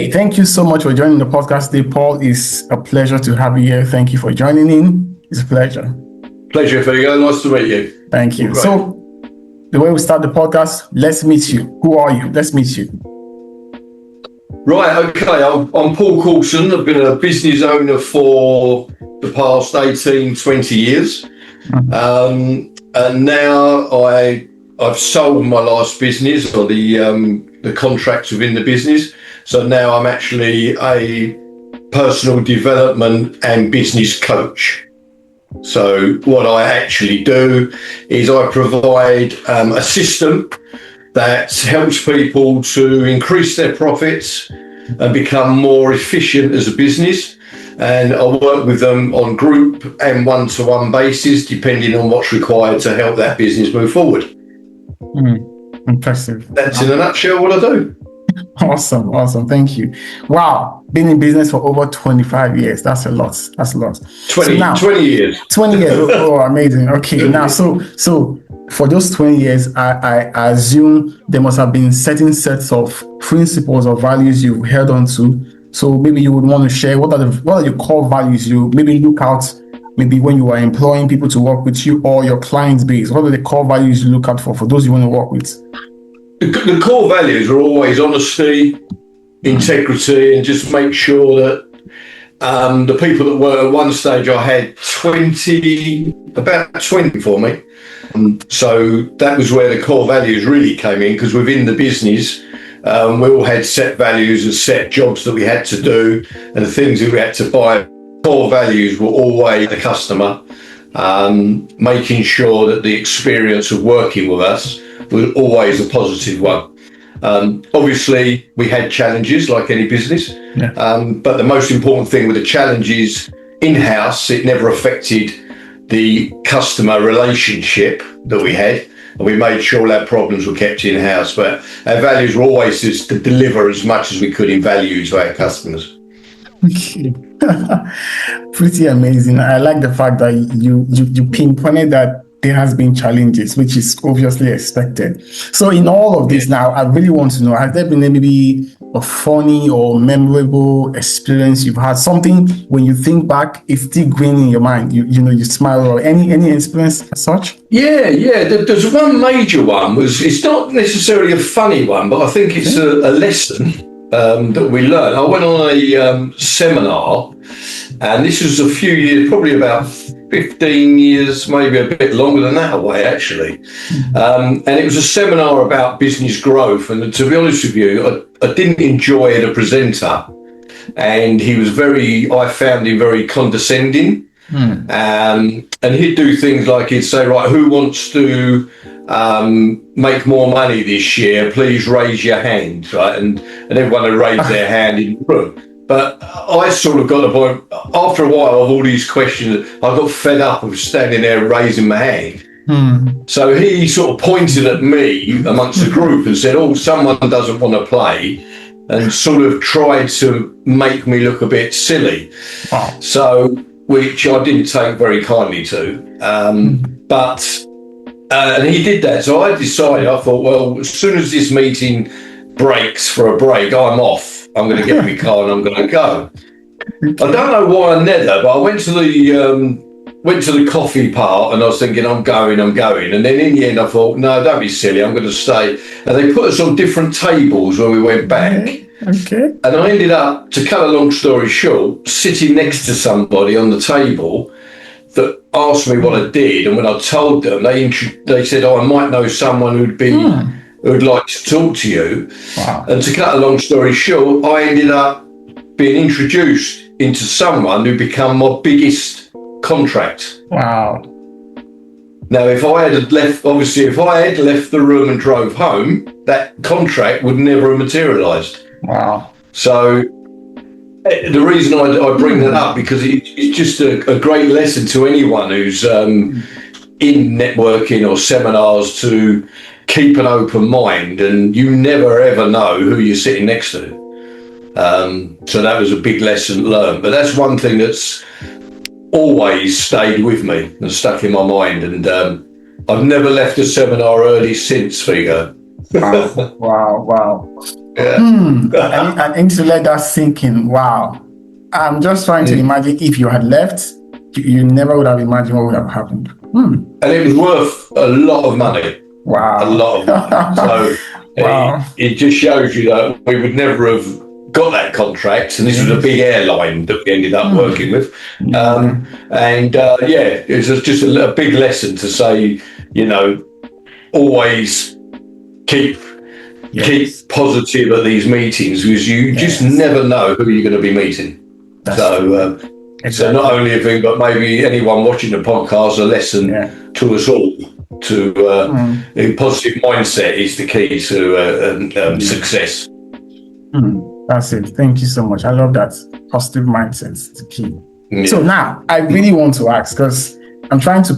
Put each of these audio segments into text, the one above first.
Okay, thank you so much for joining the podcast today, Paul. It's a pleasure to have you here. Thank you for joining in. It's a pleasure. Pleasure, Figo. Nice to meet you. Thank you. So, the way we start the podcast, let's meet you. Who are you? Let's meet you. Right, okay. I'm Paul Coulson. I've been a business owner for the past 18, 20 years. And now I've sold my last business, or the contracts within the business. So now I'm actually a personal development and business coach. So what I actually do is I provide a system that helps people to increase their profits and become more efficient as a business. And I work with them on group and one-to-one basis, depending on what's required to help that business move forward. Impressive. That's in a nutshell what I do. Awesome. Thank you. Wow. Been in business for over 25 years. That's a lot. 20 years. 20 years. Oh, amazing. Okay. Now, so for those 20 years, I assume there must have been certain sets of principles or values you've held on to. So maybe you would want to share what are your core values you maybe look out, maybe when you are employing people to work with you or your client base. What are the core values you look out for those you want to work with? The core values are always honesty, integrity, and just make sure that the people that were at one stage, I had about 20 for me. So that was where the core values really came in, because within the business, we all had set values and set jobs that we had to do and the things that we had to buy. Core values were always the customer, making sure that the experience of working with us was always a positive one. Obviously, we had challenges like any business, but the most important thing with the challenges in-house, it never affected the customer relationship that we had. And we made sure all our problems were kept in-house, but our values were always just to deliver as much as we could in value to our customers. Okay. Pretty amazing. I like the fact that you pinpointed that there has been challenges, which is obviously expected. So in all of this now, I really want to know, has there been maybe a funny or memorable experience you've had? Something when you think back, it's still green in your mind. You smile, or any experience as such? Yeah. There's one major one. It's not necessarily a funny one, but I think it's a lesson that we learned. I went on a seminar, and this was a few years, probably about 15 years, maybe a bit longer than that away, actually. And it was a seminar about business growth. And to be honest with you, I didn't enjoy the presenter. And he was I found him very condescending. And he'd do things like he'd say, right, who wants to make more money this year? Please raise your hand, right? And everyone would raise their hand in the room. But I sort of got the point, after a while of all these questions, I got fed up of standing there raising my hand. So he sort of pointed at me amongst the group and said, oh, someone doesn't want to play, and sort of tried to make me look a bit silly. Wow. So, which I didn't take very kindly to. And he did that. So I decided, I thought, well, as soon as this meeting breaks for a break, I'm off. I'm going to get my car and I'm going to go. I don't know why I nether, but I went to the coffee part and I was thinking, I'm going. And then in the end, I thought, no, don't be silly. I'm going to stay. And they put us on different tables when we went back. Okay. And I ended up, to cut a long story short, sitting next to somebody on the table that asked me what I did. And when I told them, they said, oh, I might know someone who'd like to talk to you. Wow. And to cut a long story short, I ended up being introduced into someone who became my biggest contract. Wow. Now, if I had left the room and drove home, that contract would never have materialised. Wow. So the reason I bring that up, because it's just a great lesson to anyone who's in networking or seminars, to keep an open mind, and you never ever know who you're sitting next to. So that was a big lesson learned. But that's one thing that's always stayed with me and stuck in my mind. And I've never left a seminar early since, Figo. Wow. I need to let that sink in. Wow. I'm just trying to imagine if you had left, you never would have imagined what would have happened. And it was worth a lot of money. Wow. A lot of money. So wow. it just shows you that we would never have got that contract. And this was a big airline that we ended up working with. It was just a big lesson to say, always keep positive at these meetings, because you just never know who you're going to be meeting. So not only a thing, but maybe anyone watching the podcast, a lesson to us all to a positive mindset is the key to success. That's it. Thank you so much. I love that. Positive mindset is the key. Yeah. So now I really want to ask, because I'm trying to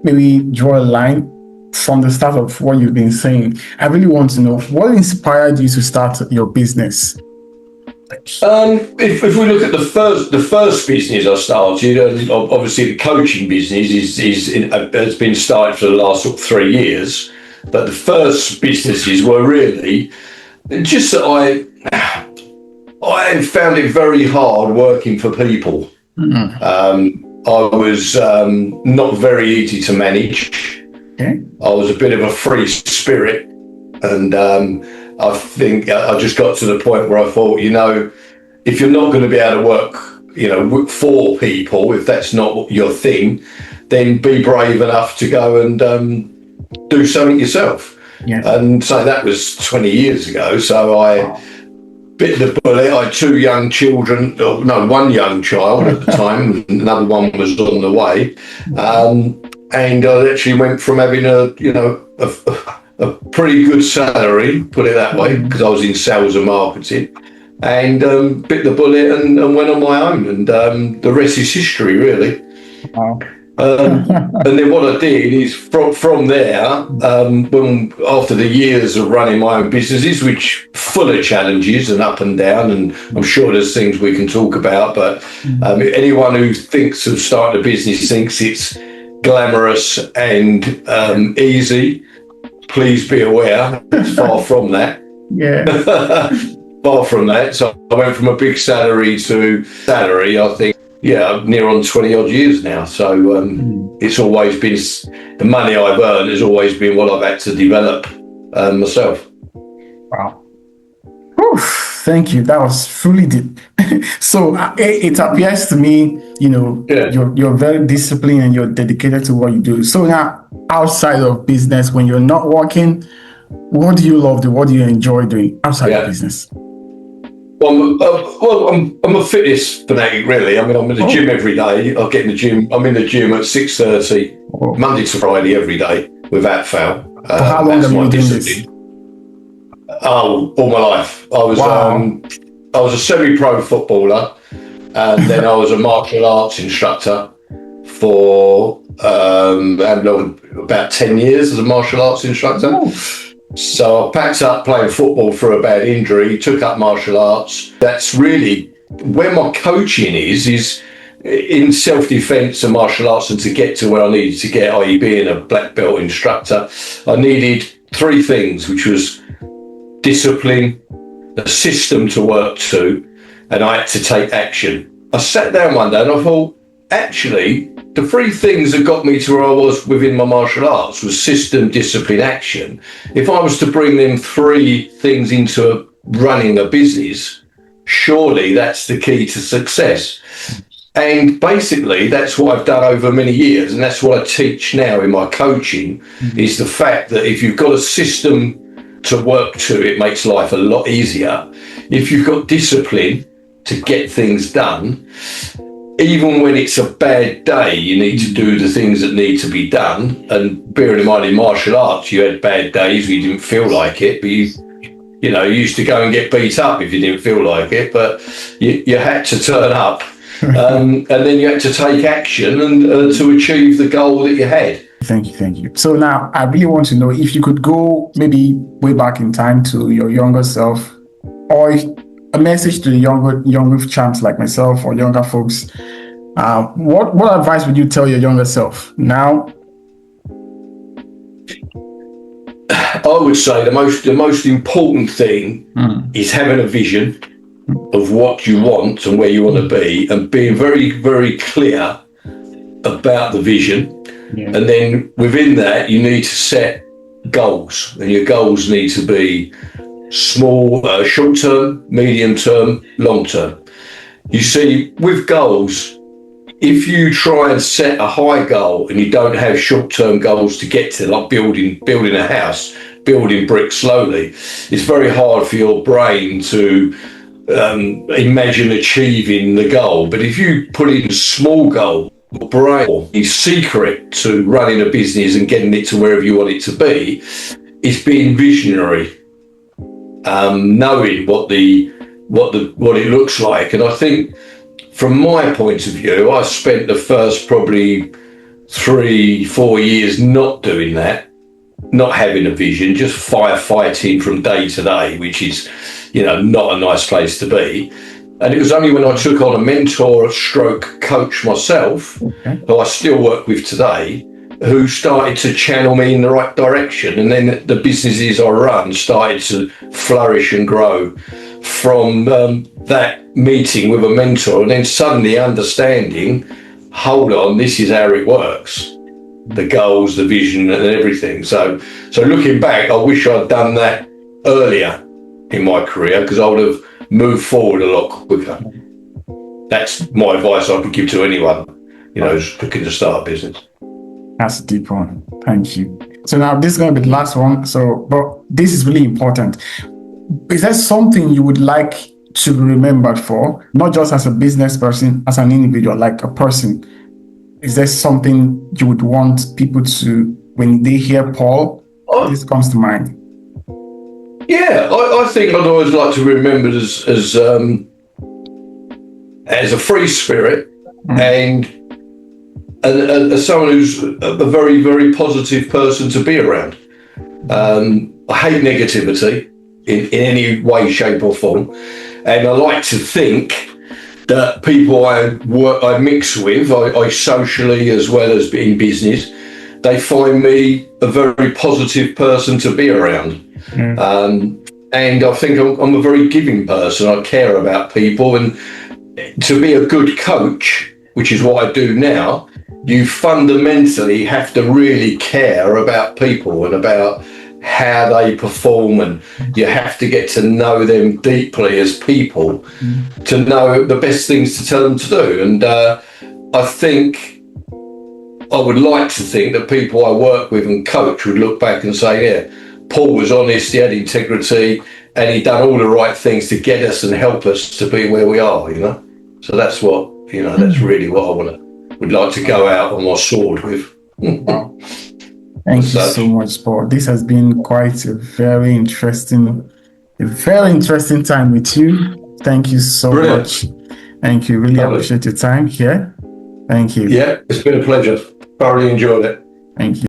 maybe draw a line from the start of what you've been saying. I really want to know what inspired you to start your business. If we look at the first business I started, and obviously the coaching business has been started for the last 3 years, but the first businesses were really just that I found it very hard working for people. I was not very easy to manage. I was a bit of a free spirit, and I think I just got to the point where I thought, if you're not going to be able to work, for people, if that's not your thing, then be brave enough to go and do something yourself. And so that was 20 years ago. So I bit the bullet. I had 2 young children, one young child at the time, another one was on the way. And I actually went from having a pretty good salary, put it that way, because I was in sales and marketing, and bit the bullet and went on my own, and the rest is history, really. Wow. And then what I did is from there, when after the years of running my own businesses, which full of challenges and up and down, and I'm sure there's things we can talk about, but anyone who thinks of starting a business thinks it's glamorous and easy, please be aware, it's far from that. Far from that. So I went from a big salary to salary, I think, near on 20 odd years now. So it's always been, the money I've earned has always been what I've had to develop myself. Wow. Whew, thank you. That was fully deep. So it appears to me, you're very disciplined and you're dedicated to what you do. So now, outside of business, when you're not working, what do you love doing? What do you enjoy doing outside of business? Well, I'm a fitness fanatic, really. I mean, I'm in the gym every day. I get in the gym. I'm in the gym at 6:30, Monday to Friday, every day, without fail. For how long have you been doing this? Oh, all my life. I was a semi-pro footballer, and then I was a martial arts instructor for about 10 years as a martial arts instructor. Oh. So I packed up playing football for a bad injury, took up martial arts. That's really where my coaching is in self-defense and martial arts, and to get to where I needed to get, i.e. being a black belt instructor, I needed 3 things, which was discipline, a system to work to, and I had to take action. I sat down one day and I thought, actually, the 3 things that got me to where I was within my martial arts was system, discipline, action. If I was to bring them 3 things into running a business, surely that's the key to success. And basically, that's what I've done over many years, and that's what I teach now in my coaching, is the fact that if you've got a system to work to, it makes life a lot easier. If you've got discipline to get things done, even when it's a bad day, you need to do the things that need to be done. And bearing in mind, in martial arts, you had bad days where you didn't feel like it, but you used to go and get beat up if you didn't feel like it, but you had to turn up. And then you had to take action and to achieve the goal that you had. Thank you. So now I really want to know if you could go maybe way back in time to your younger self, or a message to the younger champs like myself or younger folks. What advice would you tell your younger self now? I would say the most important thing is having a vision of what you want and where you want to be, and being very, very clear about the vision. Yeah. And then within that, you need to set goals, and your goals need to be small, short term, medium term, long term. You see, with goals, if you try and set a high goal and you don't have short term goals to get to, like building a house, building bricks slowly, it's very hard for your brain to imagine achieving the goal. But if you put in small goals, your brain is secret to running a business and getting it to wherever you want it to be. It's being visionary, knowing what it looks like. And I think, from my point of view, I spent the first probably 3-4 years not doing that, not having a vision, just firefighting from day to day, which is, not a nice place to be. And it was only when I took on a mentor stroke coach myself, who I still work with today, who started to channel me in the right direction. And then the businesses I run started to flourish and grow from that meeting with a mentor, and then suddenly understanding, hold on, this is how it works. The goals, the vision, and everything. So looking back, I wish I'd done that earlier in my career, because I would have moved forward a lot quicker. That's my advice I could give to anyone, who's looking to start a business. That's a deep one. Thank you. So now this is going to be the last one. But this is really important. Is there something you would like to be remembered for, not just as a business person, as an individual, like a person? Is there something you would want people to, when they hear Paul, this comes to mind? Yeah, I think I'd always like to be remembered as a free spirit, and as someone who's a very, very positive person to be around. I hate negativity in any way, shape or form. And I like to think that people I mix with, I socially as well as in business, they find me a very positive person to be around. And I think I'm a very giving person. I care about people, and to be a good coach, which is what I do now, you fundamentally have to really care about people and about how they perform, and you have to get to know them deeply as people to know the best things to tell them to do. And I think I would like to think that people I work with and coach would look back and say, yeah, Paul was honest, he had integrity, and he done all the right things to get us and help us to be where we are, So that's what, that's really what I would like to go out on my sword with. Wow. Thank you so much, Paul. This has been quite a very interesting time with you. Thank you so much. Thank you. Really appreciate your time here. Thank you. Yeah, it's been a pleasure. Thoroughly enjoyed it. Thank you.